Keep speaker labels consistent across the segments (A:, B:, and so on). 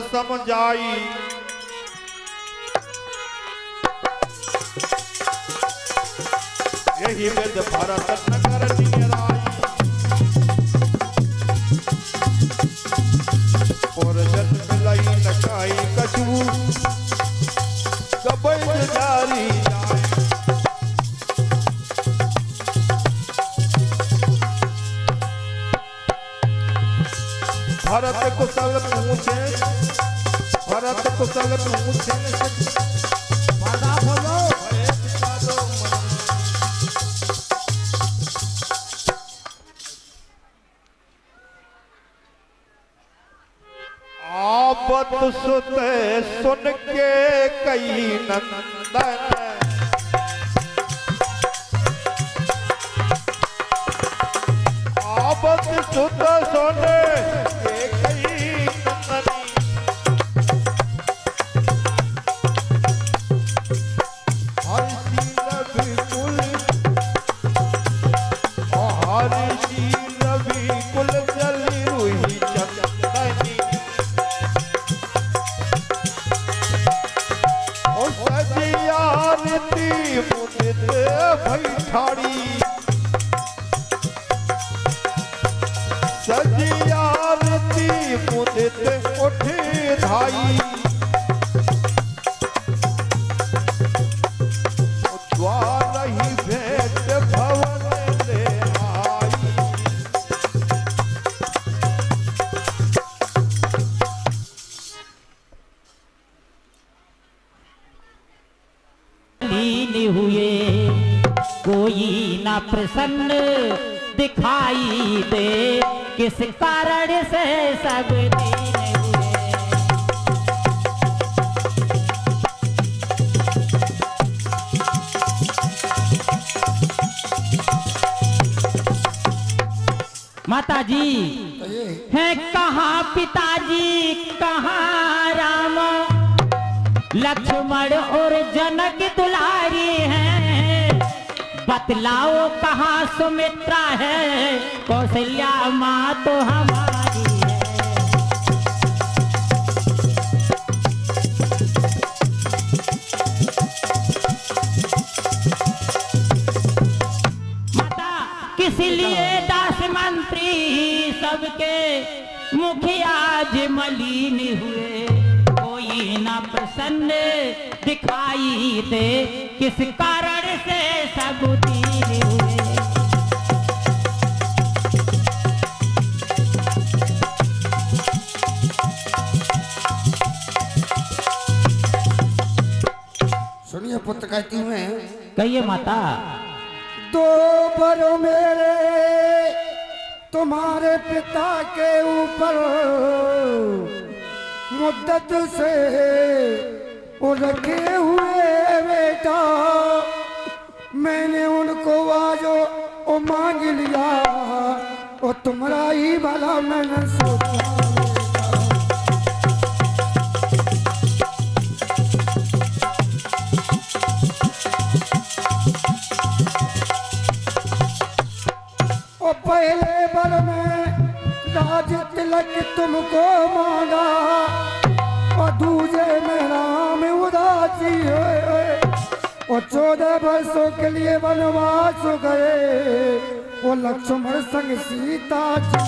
A: समझाई। यही वेद भारत नगर निराई। और जन मिलाई नकाई कछू कबई जारी जाए। भरत कुशल पूछे, भरत कुशल पूछे बड़ा बोलो आबत सुते सुन के कई नंदन। आबत सुत सुन सजियारती मुदित उठे धाई। द्वार ही भेंट भवन ले आई।
B: लीन हुए कोई ना प्रसन्न दिखाई दे, किस कारण से सब दीन हुए। माता जी है कहाँ पिताजी कहाँ राम, लक्ष्मण और जनक दुलारी हैं। बतलाओ कहाँ सुमित्रा है, कौशल्या माँ तो हमारी है। माता किस लिए दास मंत्री सबके मुखिया आज मलिन हुए, कोई ना प्रसन्न दिखाई दे, किस कारण से सब दीन हुए।
C: सुनिए पुत्र कहती हूँ,
B: कहिए माता।
C: दो बरों मेरे तुम्हारे पिता के ऊपर मुद्दत से वो रखे हुए बेटा, मैंने उनको आज वो मांग लिया, वो तुम्हारा ही भला मैंने सोचा। वो पहले बार में राज तिलक तुमको मांगा, और दूसरे में राम उदासी है। वो 14 वर्षों के लिए वनवास गए, वो लक्ष्मण संग सीता जी।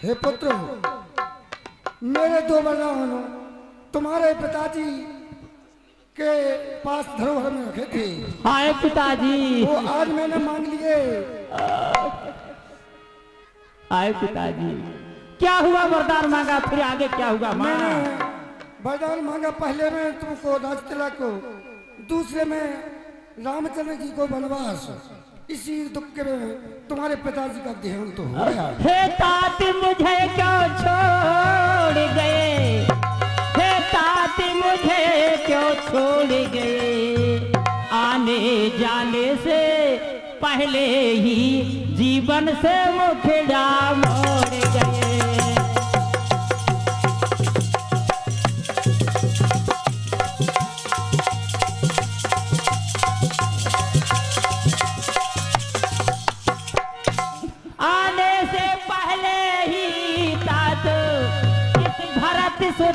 C: हे पुत्र, मेरे 2 वरदान तुम्हारे पिताजी के पास धरोहर में रखे थे।
B: हाय पिताजी,
C: वो आज मैंने मांग लिए।
B: हाय पिताजी, क्या हुआ? वरदान मांगा, फिर आगे क्या हुआ?
C: मैंने वरदान मांगा, पहले में तुमको राज तिलक को, दूसरे में रामचंद्र जी को वनवास। इसी दुख के में तुम्हारे पिताजी का देहांत तो हो गया।
B: हे तात मुझे क्यों छोड़ गए, हे तात मुझे क्यों छोड़ गए, आने जाने से पहले ही जीवन से मुखड़ा मोड़ गए।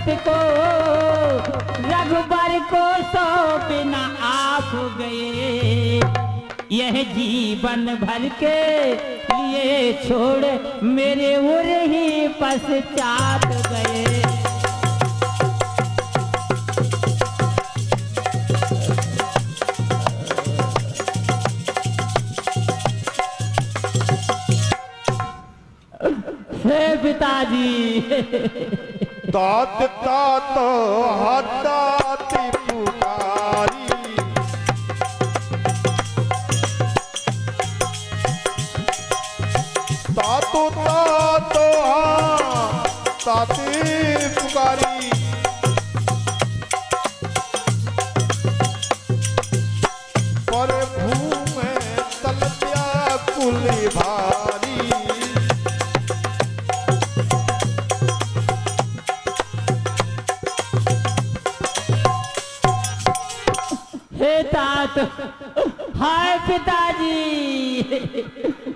B: जगत को रघुबर को सौंपना आप गए। यह जीवन भर के लिए छोड़ मेरे उर ही पश्चात गए। हे पिताजी
A: तात तात हटाती पुकारी, तातो तातो ताती पुकारी। पर भूमे तलत्या कुली भारी,
B: हे तात, हाय पिताजी,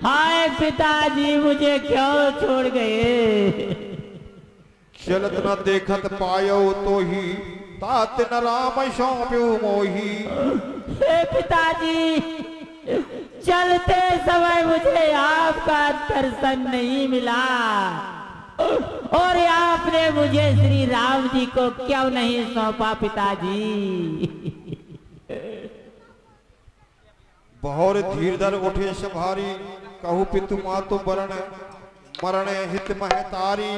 B: हाय पिताजी, मुझे क्यों छोड़ गए।
A: चलत न देखत पायो तो ही, तात न राम सौंप्यो मोही।
B: हे पिताजी, चलते समय मुझे आपका दर्शन नहीं मिला, और आपने मुझे श्री राम जी को क्यों नहीं सौंपा पिताजी।
A: बहुर धीरधर उठे सभारी, कहू पितु मातु बरण मरण हित महतारी।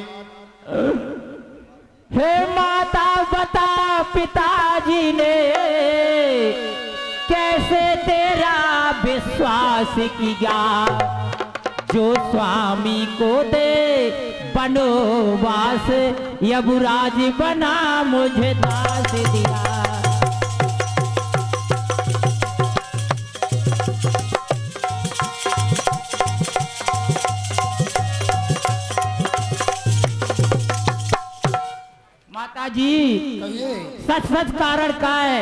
B: हे माता बता पिताजी ने कैसे तेरा विश्वास किया, जो स्वामी को दे बनोवास यमुराज बना मुझे दास दिया। जी सच सच कारण का है,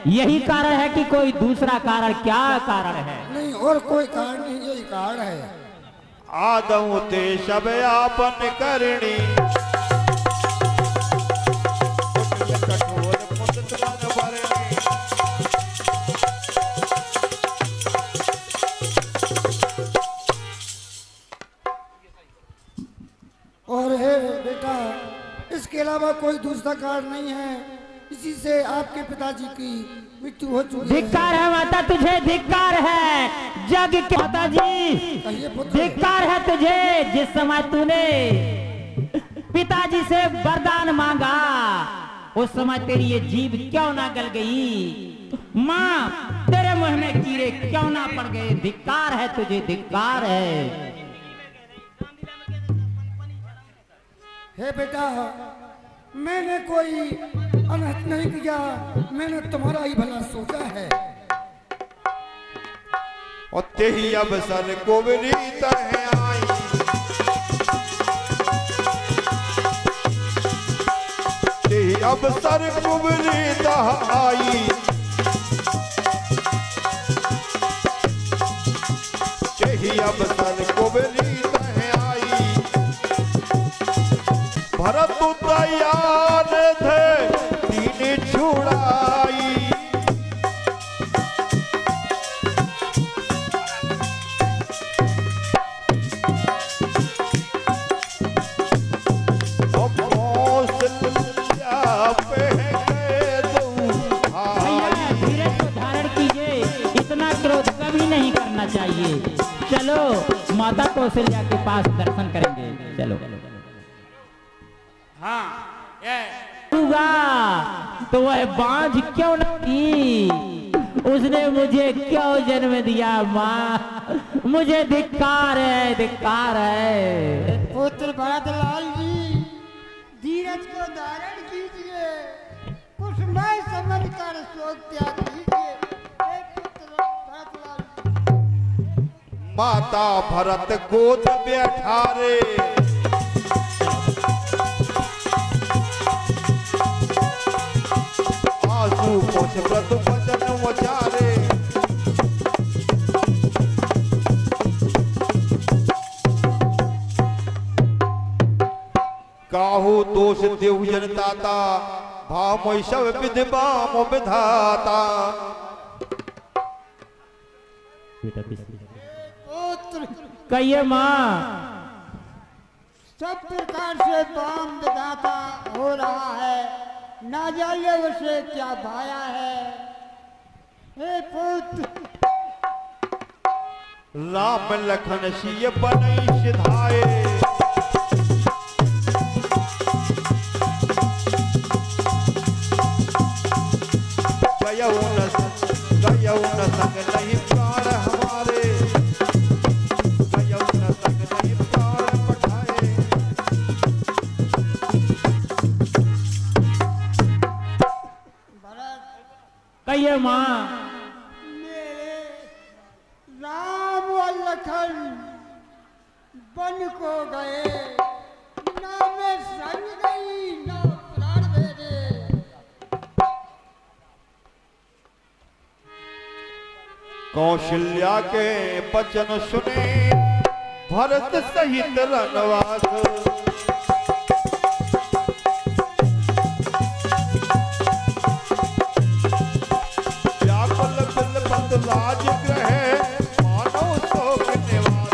B: यही कारण है कि कोई दूसरा कारण, क्या कारण है।
C: नहीं और कोई कारण नहीं, यही कारण है।
A: आदऊ ते सब आपन करणी, कठोर मुदत मन भरणी।
C: और है बेटा, इसके अलावा कोई दूसरा कारण नहीं है, इसी से आपके पिताजी की मृत्यु हो चुकी है।
B: धिक्कार है माता, तुझे धिक्कार है जग के। माता जी धिक्कार है तुझे, जिस समय तूने पिताजी से वरदान मांगा उस समय तेरी ये जीभ क्यों ना गल गई, माँ तेरे मुंह में कीड़े क्यों ना पड़ गए। धिक्कार है तुझे, धिक्कार है।
C: हे बेटा, मैंने कोई अनर्थ नहीं किया, मैंने तुम्हारा ही भला सोचा है।
A: और तेही अवसर को विनीत है आई, तेही अवसर को विनीत आई। तेही अवसर को विनीत है आई, भरत तैयार थे दीन छुड़ाई।
B: धीरज को धारण कीजिए, इतना क्रोध कभी नहीं करना चाहिए। चलो माता कौशल्या के पास दर्शन करेंगे, चलो। हाँ तो वह बांझ क्यों न थी, उसने मुझे क्यों जन्म दिया। माँ मुझे धिक्कार है, धिक्कार है।
D: पुत्र भरतलाल जी, धीरज को धारण कीजिए, कुछ मैं समझ कर शोक त्याग कीजिए। हे पुत्र भरतलाल,
A: माता भरत गोद बैठारे, आंसू पोछ व्रत वचन उचारे। काहू दोष देव जनताता भाव मोहि सब विधवा मो विधाता।
D: पुत्र
B: कहिए माँ।
D: सब प्रकार से बाम विधाता हो रहा है, ना जाइए उसे क्या भाया है। हे पुत्र
A: राम लखन सिय बनई सिधाए, गयऊ न संग नहीं प्राण हमारे, गयऊ न संग नहीं प्राण पठाए।
D: भरत
B: कहिए माँ।
D: मेरे राम और लखन बन को गए, ना मैं संग गई ना प्राण भेजे।
A: कौशल्या के बचन सुने भरत सहित रणवास, व्याकुल बिलपत राजगृह मानव शोक निवास।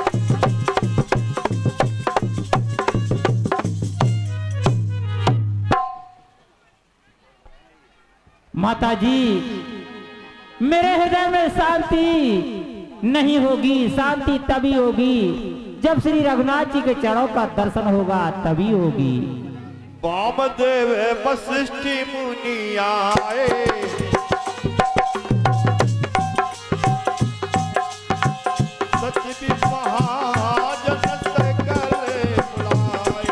B: माता जी मेरे हृदय में शांति नहीं होगी, शांति तभी होगी जब श्री रघुनाथ जी के चरणों का दर्शन होगा, तभी होगी।
A: वामदेव वशिष्ठि मुनि आए, सच महाजन सकल बुलाए।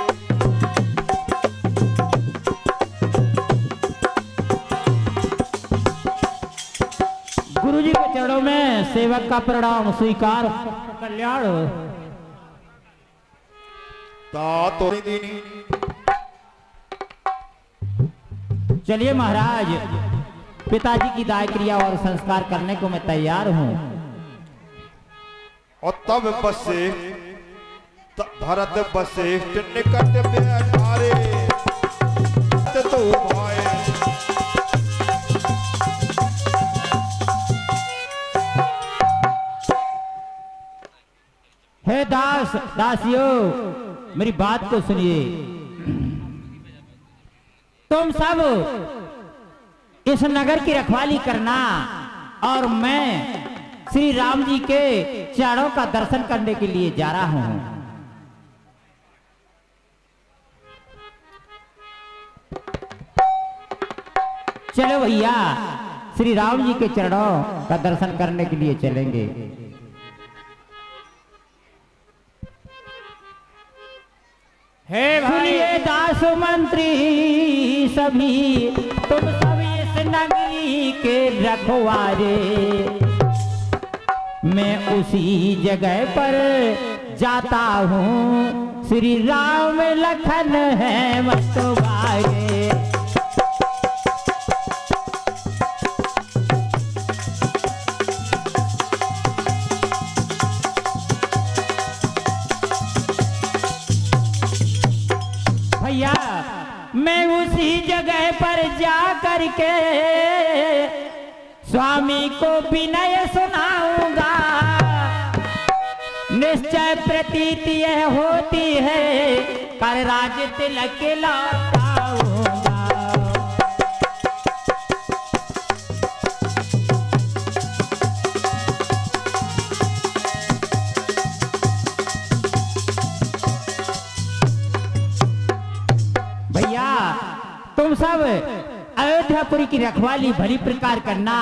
B: गुरु जी के चरणों में सेवक का प्रणाम स्वीकार। कल्याण
A: तो दीनी।
B: चलिए महाराज, पिताजी की दाय क्रिया और संस्कार करने को मैं तैयार हूँ।
A: और तब भरत वशिष्ठ निकट बैठारे, तो भाई
B: हे दास दासियों, मेरी बात को सुनिए। तुम सब इस नगर की रखवाली करना और मैं श्री राम जी के चरणों का दर्शन करने के लिए जा रहा हूं। चलो भैया, श्री राम जी के चरणों का दर्शन करने के लिए चलेंगे।
E: हे भाई,
B: सुनिए दास मंत्री सभी, तुम सभी इस नगरी के रखवारे, मैं उसी जगह पर जाता हूँ, श्री राम लखन है मतवारे। भैया मैं उसी जगह पर जा करके स्वामी को विनय सुनाऊंगा, निश्चय प्रतीति यह होती है कर राज तिलक लौटाऊंगा। भैया तुम सब अयोध्यापुरी की रखवाली भली प्रकार करना,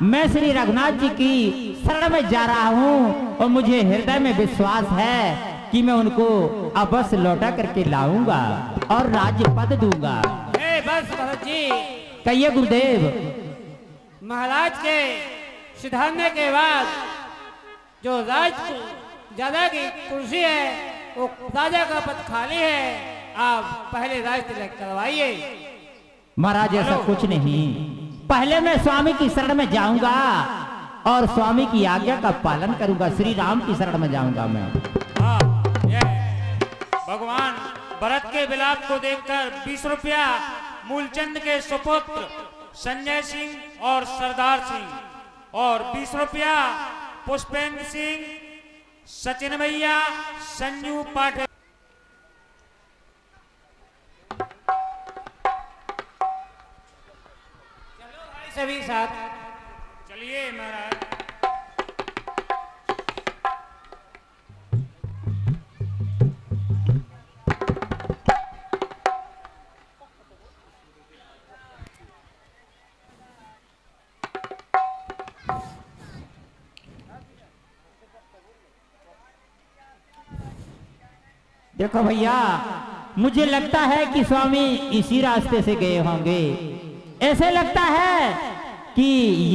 B: मैं श्री रघुनाथ जी की शरण में जा रहा हूँ और मुझे हृदय में विश्वास है कि मैं उनको अवश्य लौटा करके लाऊंगा और राज्य पद दूंगा।
E: हे बस भरत जी,
B: कहिए गुरुदेव।
E: महाराज के सिधारने के बाद जो ज्यादा की कुर्सी है वो राजा का पद खाली है, आप पहले राज तिलक करवाइए।
B: महाराज ऐसा कुछ नहीं, पहले मैं स्वामी की शरण में जाऊंगा और स्वामी की आज्ञा का पालन करूंगा, श्री राम की शरण में जाऊंगा मैं।
E: हाँ, ये भगवान भरत के विलाप को देखकर 20 रुपया मूलचंद के सुपुत्र संजय सिंह और सरदार सिंह और 20 रुपया पुष्पेंद्र सिंह, सचिन भैया, संजू पाठक। चलो भाई सभी साथ चलिए महाराज।
B: देखो भैया, मुझे लगता है कि स्वामी इसी रास्ते से गए होंगे। ऐसे लगता है कि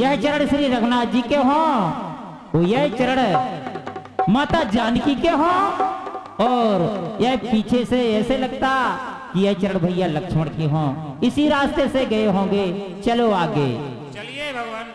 B: यह चरण श्री रघुनाथ जी के हों, यह चरण माता जानकी के हों, और यह पीछे से ऐसे लगता कि यह चरण भैया लक्ष्मण के हों। इसी रास्ते से गए होंगे। चलो आगे
E: चलिए भगवान।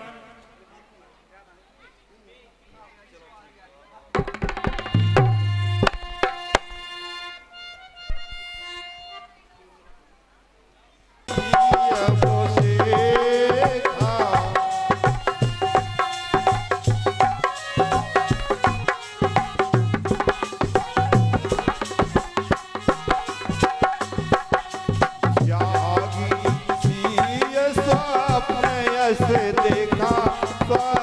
A: देखा